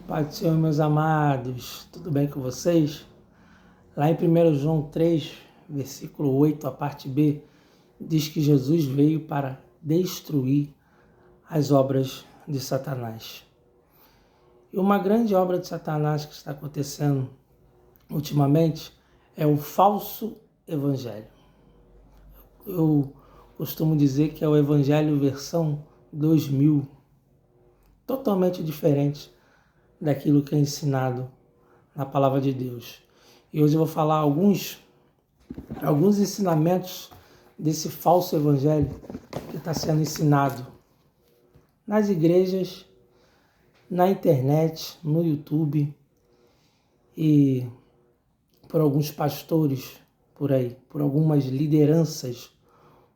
Pai do Senhor, meus amados, tudo bem com vocês? Lá em 1 João 3, versículo 8, a parte B, diz que Jesus veio para destruir as obras de Satanás. E uma grande obra de Satanás que está acontecendo ultimamente é o falso evangelho. Eu costumo dizer que é o evangelho versão 2000, totalmente diferente daquilo que é ensinado na palavra de Deus. E hoje eu vou falar alguns ensinamentos desse falso evangelho que está sendo ensinado nas igrejas, na internet, no YouTube e por alguns pastores por aí, por algumas lideranças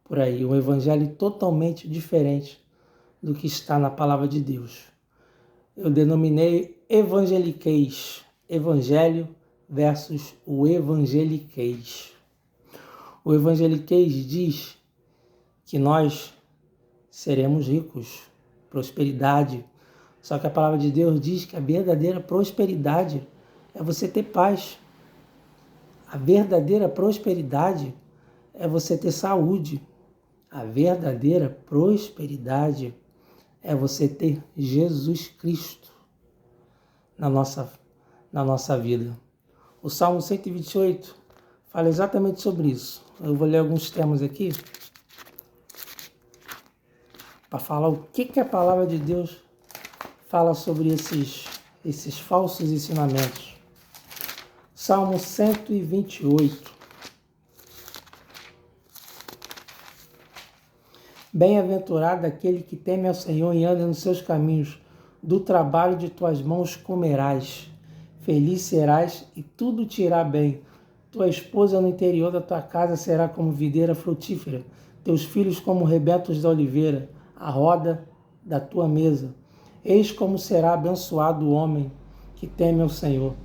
por aí. Um evangelho totalmente diferente do que está na palavra de Deus. Eu denominei evangeliquez, evangelho versus o evangeliquez. O evangeliquez diz que nós seremos ricos, prosperidade. Só que a palavra de Deus diz que a verdadeira prosperidade é você ter paz. A verdadeira prosperidade é você ter saúde. A verdadeira prosperidade é você ter Jesus Cristo na nossa vida. O Salmo 128 fala exatamente sobre isso. Eu vou ler alguns termos aqui para falar o que a palavra de Deus fala sobre esses falsos ensinamentos. Salmo 128. Bem-aventurado aquele que teme ao Senhor e anda nos seus caminhos. Do trabalho de tuas mãos comerás. Feliz serás e tudo te irá bem. Tua esposa no interior da tua casa será como videira frutífera. Teus filhos como rebentos da oliveira, a roda da tua mesa. Eis como será abençoado o homem que teme ao Senhor.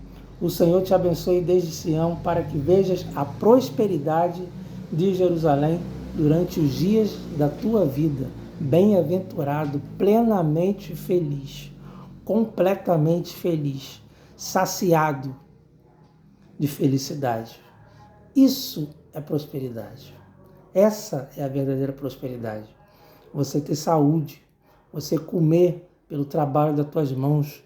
O Senhor te abençoe desde Sião, para que vejas a prosperidade de Jerusalém durante os dias da tua vida. Bem-aventurado, plenamente feliz, completamente feliz, saciado de felicidade. Isso é prosperidade. Essa é a verdadeira prosperidade. Você ter saúde, você comer pelo trabalho das tuas mãos,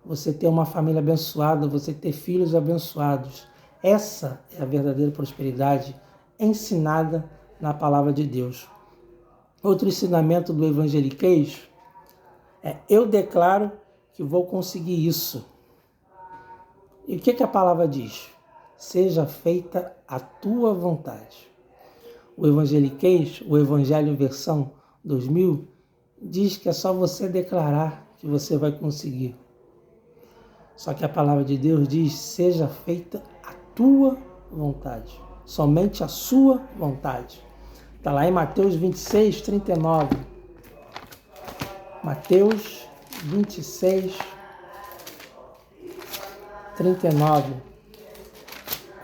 você ter uma família abençoada, você ter filhos abençoados. Essa é a verdadeira prosperidade ensinada na palavra de Deus. Outro ensinamento do evangeliquez é: eu declaro que vou conseguir isso. E o que a palavra diz? Seja feita a tua vontade. O evangeliquez, o evangelho versão 2000, diz que é só você declarar que você vai conseguir. Só que a palavra de Deus diz: seja feita a tua vontade. Somente a sua vontade. Está lá em Mateus 26, 39. Mateus 26, 39.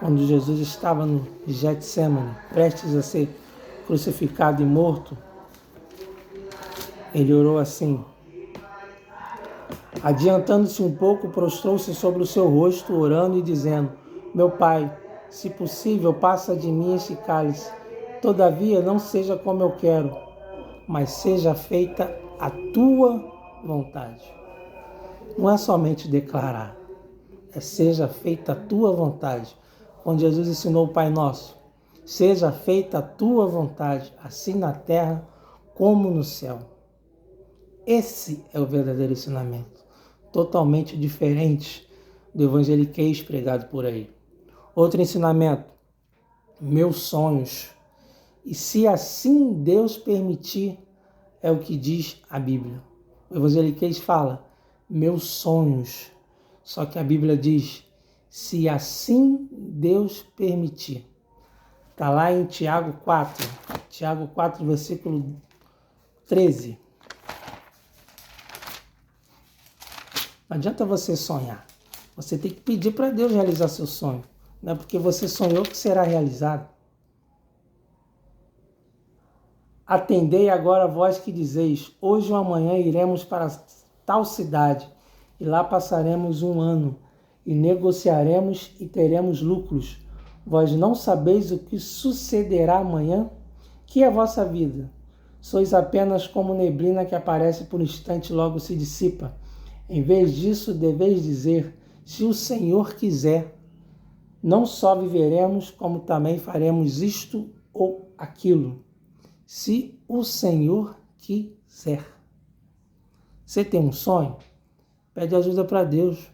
Quando Jesus estava no Getsêmani, prestes a ser crucificado e morto, ele orou assim. Adiantando-se um pouco, prostrou-se sobre o seu rosto, orando e dizendo: meu Pai, se possível, passa de mim este cálice. Todavia, não seja como eu quero, mas seja feita a tua vontade. Não é somente declarar, é seja feita a tua vontade. Quando Jesus ensinou o Pai Nosso: seja feita a tua vontade, assim na terra como no céu. Esse é o verdadeiro ensinamento, totalmente diferente do evangeliquez pregado por aí. Outro ensinamento: meus sonhos. E se assim Deus permitir, é o que diz a Bíblia. O evangeliquez fala meus sonhos. Só que a Bíblia diz: se assim Deus permitir. Está lá em Tiago 4. Tiago 4, versículo 13. Não adianta você sonhar. Você tem que pedir para Deus realizar seu sonho. Não é porque você sonhou que será realizado. Atendei agora a vós que dizeis: hoje ou amanhã iremos para tal cidade, e lá passaremos um ano, e negociaremos e teremos lucros. Vós não sabeis o que sucederá amanhã? Que é a vossa vida? Sois apenas como neblina que aparece por um instante e logo se dissipa. Em vez disso, deveis dizer, se o Senhor quiser, não só viveremos, como também faremos isto ou aquilo. Se o Senhor quiser. Você tem um sonho? Pede ajuda para Deus.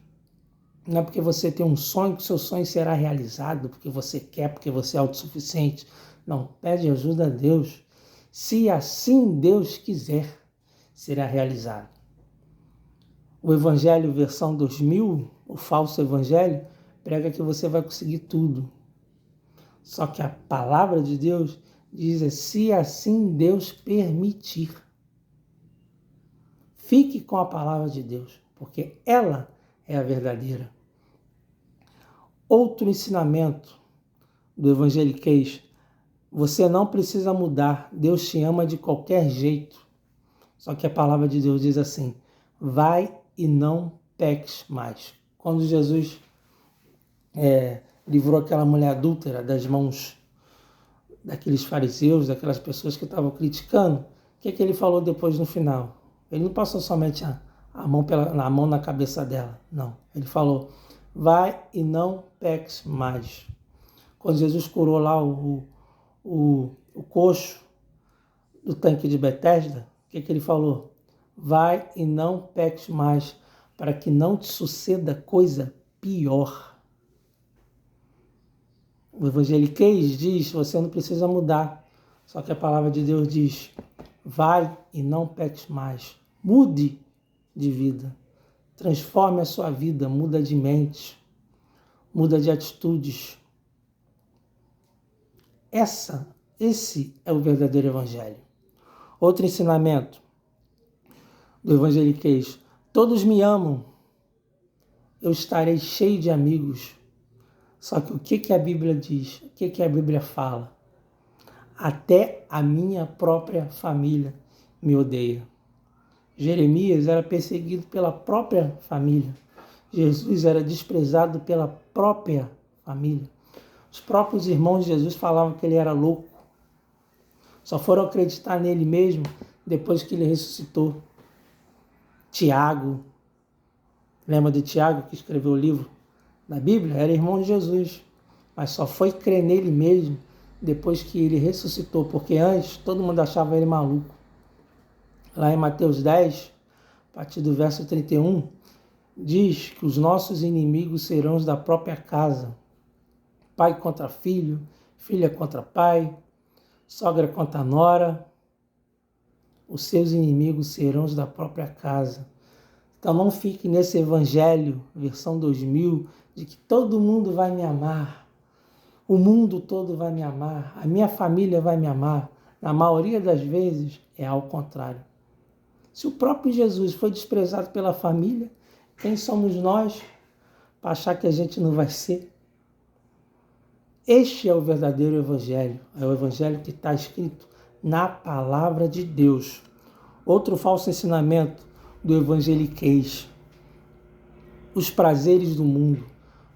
Não é porque você tem um sonho que o seu sonho será realizado, porque você quer, porque você é autossuficiente. Não, pede ajuda a Deus. Se assim Deus quiser, será realizado. O Evangelho versão 2000, o falso Evangelho, prega que você vai conseguir tudo. Só que a palavra de Deus diz, se assim Deus permitir. Fique com a palavra de Deus, porque ela é a verdadeira. Outro ensinamento do evangeliquez: você não precisa mudar, Deus te ama de qualquer jeito. Só que a palavra de Deus diz assim, vai e não peques mais. Quando Jesus livrou aquela mulher adúltera das mãos daqueles fariseus, daquelas pessoas que estavam criticando, o que ele falou depois no final? Ele não passou somente a mão na cabeça dela, não. Ele falou, vai e não peques mais. Quando Jesus curou lá o coxo do tanque de Betesda, o que ele falou? Vai e não peques mais, para que não te suceda coisa pior. O evangeliquez diz, você não precisa mudar. Só que a palavra de Deus diz, vai e não peques mais. Mude de vida. Transforme a sua vida, muda de mente, muda de atitudes. Esse é o verdadeiro evangelho. Outro ensinamento do evangeliquez. Todos me amam. Eu estarei cheio de amigos. Só que o que a Bíblia diz? O que a Bíblia fala? Até a minha própria família me odeia. Jeremias era perseguido pela própria família. Jesus era desprezado pela própria família. Os próprios irmãos de Jesus falavam que ele era louco. Só foram acreditar nele mesmo depois que ele ressuscitou. Tiago, lembra de Tiago que escreveu o livro da Bíblia? Era irmão de Jesus, mas só foi crer nele mesmo depois que ele ressuscitou, porque antes todo mundo achava ele maluco. Lá em Mateus 10, a partir do verso 31, diz que os nossos inimigos serão os da própria casa. Pai contra filho, filha contra pai, sogra contra nora. Os seus inimigos serão os da própria casa. Então não fique nesse evangelho, versão 2000, de que todo mundo vai me amar. O mundo todo vai me amar. A minha família vai me amar. Na maioria das vezes é ao contrário. Se o próprio Jesus foi desprezado pela família, quem somos nós para achar que a gente não vai ser? Este é o verdadeiro evangelho. É o evangelho que está escrito na palavra de Deus. Outro falso ensinamento do evangeliquez. Os prazeres do mundo.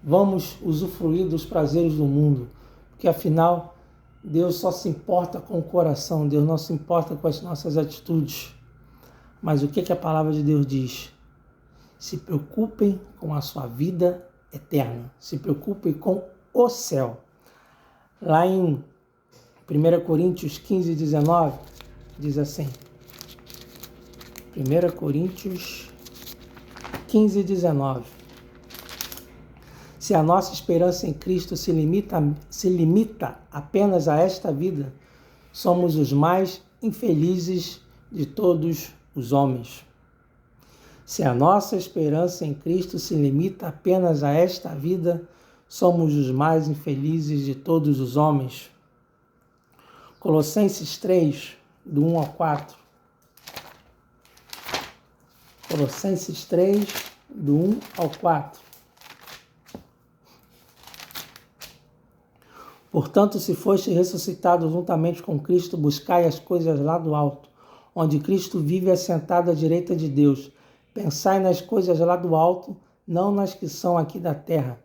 Vamos usufruir dos prazeres do mundo. Porque afinal, Deus só se importa com o coração. Deus não se importa com as nossas atitudes. Mas o que a palavra de Deus diz? Se preocupem com a sua vida eterna. Se preocupem com o céu. Lá em 1 Coríntios 15, 19, diz assim. 1 Coríntios 15, 19. Se a nossa esperança em Cristo se limita apenas a esta vida, somos os mais infelizes de todos os homens. Se a nossa esperança em Cristo se limita apenas a esta vida, somos os mais infelizes de todos os homens. Colossenses 3, do 1 ao 4. Colossenses 3, do 1 ao 4. Portanto, se foste ressuscitado juntamente com Cristo, buscai as coisas lá do alto, onde Cristo vive assentado à direita de Deus. Pensai nas coisas lá do alto, não nas que são aqui da terra,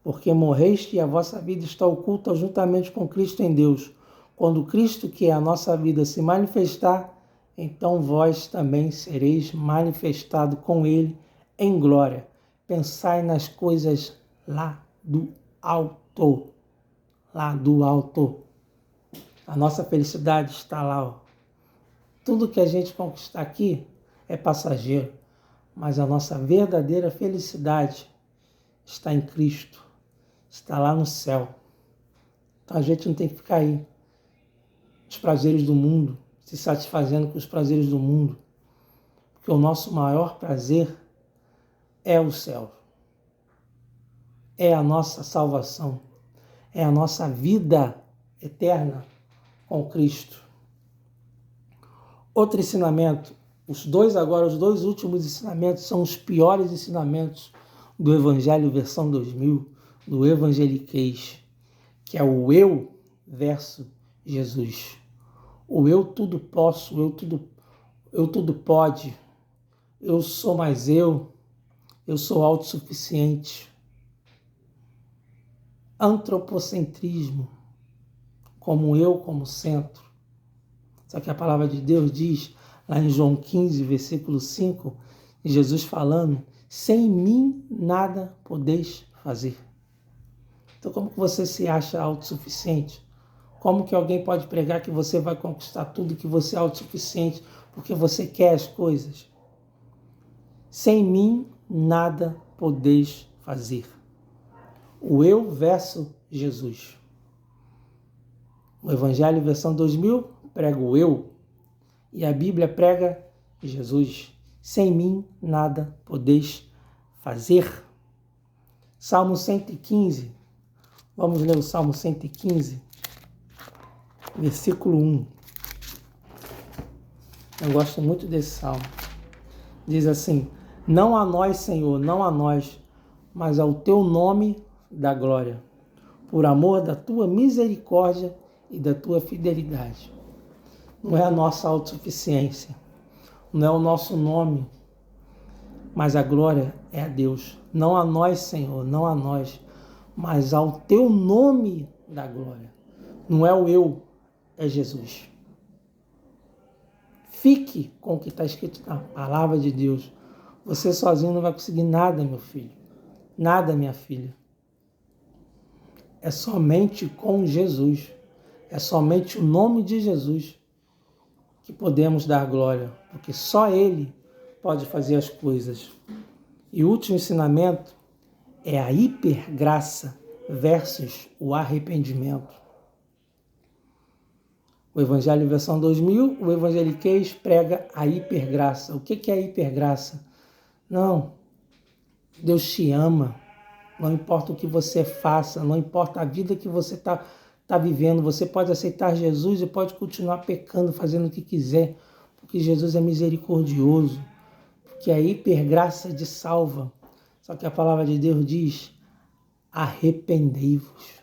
porque morreste e a vossa vida está oculta juntamente com Cristo em Deus. Quando Cristo, que é a nossa vida, se manifestar, então vós também sereis manifestado com Ele em glória. Pensai nas coisas lá do alto. Lá do alto. A nossa felicidade está lá. Ó. Tudo que a gente conquistar aqui é passageiro, mas a nossa verdadeira felicidade está em Cristo, está lá no céu. Então a gente não tem que ficar aí, os prazeres do mundo, se satisfazendo com os prazeres do mundo, porque o nosso maior prazer é o céu, é a nossa salvação, é a nossa vida eterna com Cristo. Outro ensinamento, os dois últimos ensinamentos são os piores ensinamentos do Evangelho versão 2000, do evangeliquez, que é o eu versus Jesus. O eu tudo posso, eu tudo pode, eu sou mais eu sou autossuficiente. Antropocentrismo, como eu como centro. Só que a palavra de Deus diz, lá em João 15, versículo 5, Jesus falando, sem mim nada podeis fazer. Então como que você se acha autossuficiente? Como que alguém pode pregar que você vai conquistar tudo, que você é autossuficiente, porque você quer as coisas? Sem mim nada podeis fazer. O eu versus Jesus. O Evangelho versão 2000 prega o eu e a Bíblia prega Jesus. Sem mim nada podeis fazer. Salmo 115. Vamos ler o Salmo 115, versículo 1. Eu gosto muito desse salmo. Diz assim: não a nós, Senhor, não a nós, mas ao teu nome da glória, por amor da tua misericórdia e da tua fidelidade. Não é a nossa autossuficiência, não é o nosso nome, mas a glória é a Deus. Não a nós, Senhor, não a nós, mas ao teu nome da glória. Não é o eu, é Jesus. Fique com o que está escrito na palavra de Deus. Você sozinho não vai conseguir nada, meu filho. Nada, minha filha. É somente com Jesus. É somente o nome de Jesus que podemos dar glória, porque só Ele pode fazer as coisas. E o último ensinamento é a hipergraça versus o arrependimento. O Evangelho versão 2000, o evangeliquez prega a hipergraça. O que é a hipergraça? Não, Deus te ama, não importa o que você faça, não importa a vida que você está vivendo, você pode aceitar Jesus e pode continuar pecando, fazendo o que quiser, porque Jesus é misericordioso, porque a hipergraça te salva. Só que a palavra de Deus diz, arrependei-vos.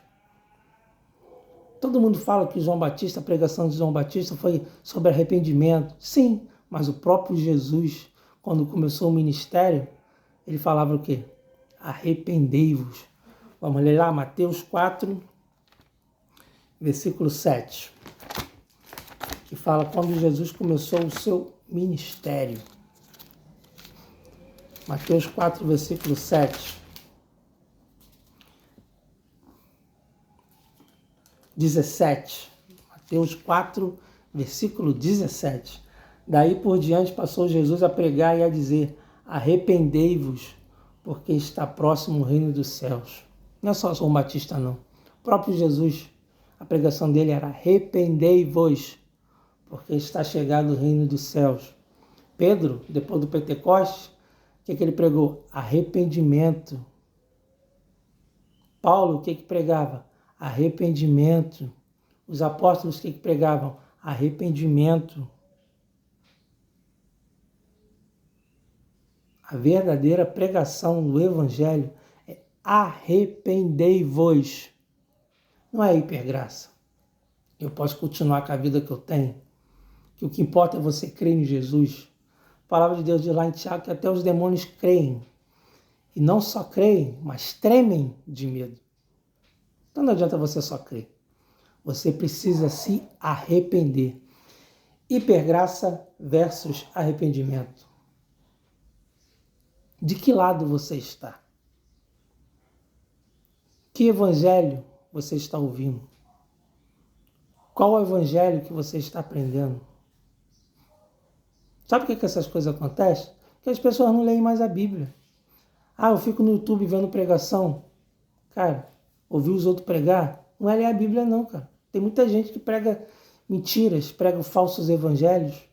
Todo mundo fala que João Batista, a pregação de João Batista foi sobre arrependimento. Sim, mas o próprio Jesus, quando começou o ministério, ele falava o quê? Arrependei-vos. Vamos ler lá, Mateus 4, versículo 7, que fala quando Jesus começou o seu ministério. Mateus 4, versículo 7. 17. Mateus 4, versículo 17. Daí por diante passou Jesus a pregar e a dizer, arrependei-vos, porque está próximo o reino dos céus. Não é só João Batista, não. O próprio Jesus, a pregação dele era arrependei-vos, porque está chegado o reino dos céus. Pedro, depois do Pentecostes, o que ele pregou? Arrependimento. Paulo, o que pregava? Arrependimento. Os apóstolos, o que pregavam? Arrependimento. A verdadeira pregação do Evangelho é arrependei-vos. Não é hipergraça. Eu posso continuar com a vida que eu tenho. Que o que importa é você crer em Jesus. A palavra de Deus diz lá em Tiago que até os demônios creem. E não só creem, mas tremem de medo. Então não adianta você só crer. Você precisa se arrepender. Hipergraça versus arrependimento. De que lado você está? Que evangelho você está ouvindo? Qual o evangelho que você está aprendendo? Sabe por que essas coisas acontecem? Porque as pessoas não leem mais a Bíblia. Eu fico no YouTube vendo pregação. Cara, ouvir os outros pregar, não é ler a Bíblia não, cara. Tem muita gente que prega mentiras, prega falsos evangelhos.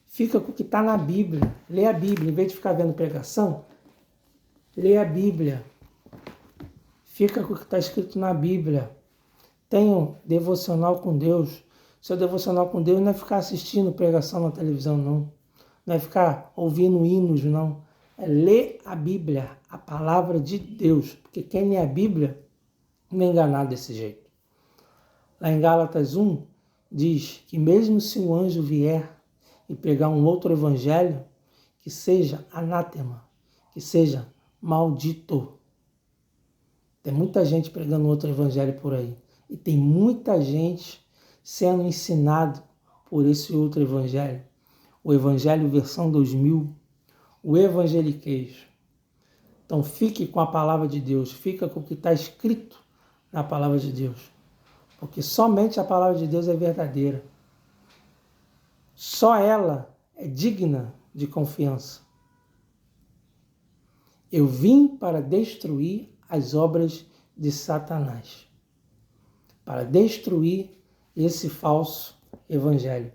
Fica com o que está na Bíblia. Lê a Bíblia, em vez de ficar vendo pregação, lê a Bíblia. Fica com o que está escrito na Bíblia. Tenha um devocional com Deus. Seu devocional com Deus não é ficar assistindo pregação na televisão, não. Não é ficar ouvindo hinos, não. É ler a Bíblia, a palavra de Deus. Porque quem lê a Bíblia não é enganado desse jeito. Lá em Gálatas 1, diz que mesmo se um anjo vier e pregar um outro evangelho, que seja anátema, que seja maldito. Tem muita gente pregando outro evangelho por aí. E tem muita gente sendo ensinado por esse outro evangelho. O evangelho versão 2000, o evangeliquez. Então fique com a palavra de Deus, fica com o que está escrito na palavra de Deus. Porque somente a palavra de Deus é verdadeira. Só ela é digna de confiança. Eu vim para destruir as obras de Satanás. Para destruir esse falso evangelho.